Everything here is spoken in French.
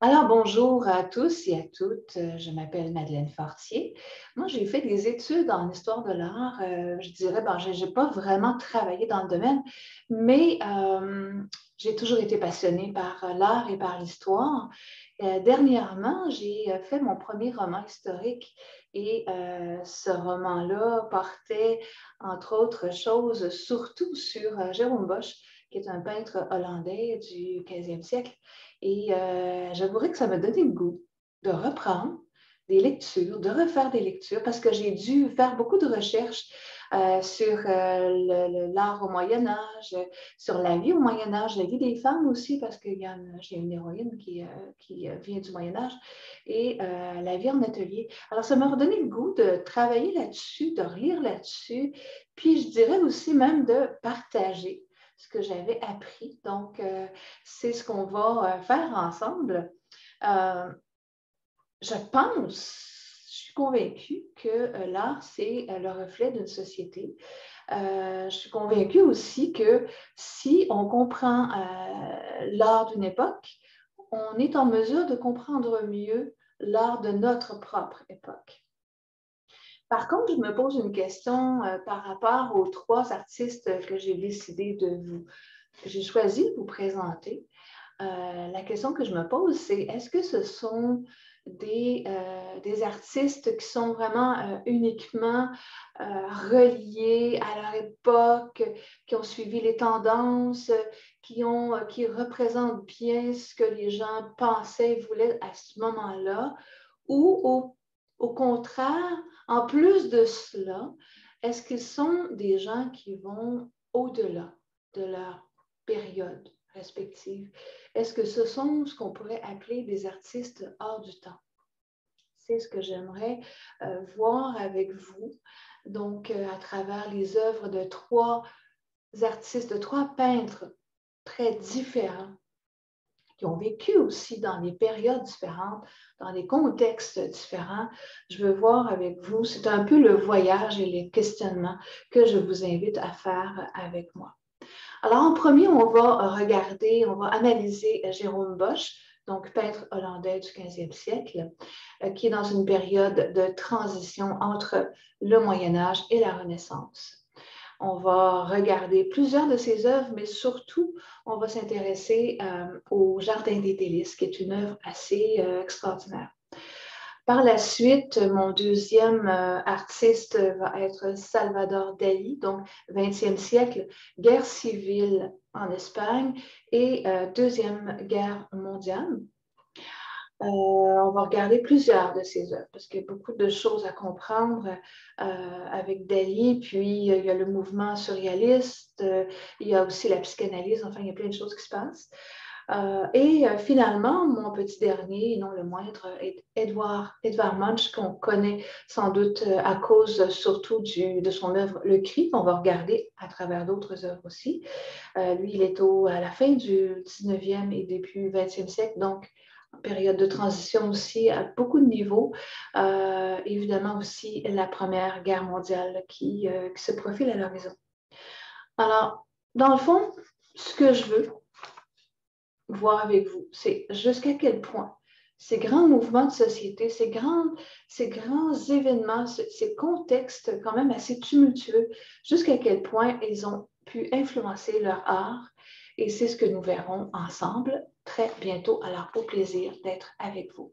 Alors, bonjour à tous et à toutes. Je m'appelle Madeleine Fortier. Moi, j'ai fait des études en histoire de l'art. Je dirais, je n'ai pas vraiment travaillé dans le domaine, mais j'ai toujours été passionnée par l'art et par l'histoire. Dernièrement, j'ai fait mon premier roman historique et ce roman-là portait, entre autres choses, surtout sur Jérôme Bosch, qui est un peintre hollandais du 15e siècle. Et j'avouerai que ça m'a donné le goût de reprendre des lectures, de refaire des lectures, parce que j'ai dû faire beaucoup de recherches sur l'art au Moyen Âge, sur la vie au Moyen Âge, la vie des femmes aussi, parce que j'ai une héroïne qui vient du Moyen Âge, et la vie en atelier. Alors, ça m'a redonné le goût de travailler là-dessus, de relire là-dessus, puis je dirais aussi même de partager ce que j'avais appris. Donc, c'est ce qu'on va faire ensemble. Euh, je pense, je suis convaincue que l'art, c'est le reflet d'une société. Je suis convaincue aussi que si on comprend l'art d'une époque, on est en mesure de comprendre mieux l'art de notre propre époque. Par contre, je me pose une question par rapport aux trois artistes que j'ai décidé que j'ai choisi de vous présenter. La question que je me pose, c'est est-ce que ce sont des artistes qui sont vraiment uniquement reliés à leur époque, qui ont suivi les tendances, qui représentent bien ce que les gens pensaient, voulaient à ce moment-là, ou au contraire, en plus de cela, est-ce qu'ils sont des gens qui vont au-delà de leur période respective? Est-ce que ce sont ce qu'on pourrait appeler des artistes hors du temps? C'est ce que j'aimerais voir avec vous. Donc, à travers les œuvres de trois artistes, de trois peintres très différents, qui ont vécu aussi dans des périodes différentes, dans des contextes différents. Je veux voir avec vous, c'est un peu le voyage et les questionnements que je vous invite à faire avec moi. Alors, en premier, on va regarder, on va analyser Jérôme Bosch, donc peintre hollandais du 15e siècle, qui est dans une période de transition entre le Moyen Âge et la Renaissance. On va regarder plusieurs de ses œuvres, mais surtout, on va s'intéresser au Jardin des délices, qui est une œuvre assez extraordinaire. Par la suite, mon deuxième artiste va être Salvador Dali, donc 20e siècle, guerre civile en Espagne et Deuxième Guerre mondiale. On va regarder plusieurs de ses œuvres parce qu'il y a beaucoup de choses à comprendre avec Dali. Puis, il y a le mouvement surréaliste, il y a aussi la psychanalyse. Enfin, il y a plein de choses qui se passent. Finalement, mon petit dernier, et non le moindre, est Edvard Munch, qu'on connaît sans doute à cause surtout de son œuvre Le Cri, qu'on va regarder à travers d'autres œuvres aussi. Lui, il est à la fin du 19e et début 20e siècle, donc période de transition aussi à beaucoup de niveaux. Évidemment aussi la Première Guerre mondiale qui se profile à l'horizon. Alors, dans le fond, ce que je veux voir avec vous, c'est jusqu'à quel point ces grands mouvements de société, ces grands événements, ces contextes quand même assez tumultueux, jusqu'à quel point ils ont pu influencer leur art. Et c'est ce que nous verrons ensemble très bientôt. Alors, au plaisir d'être avec vous.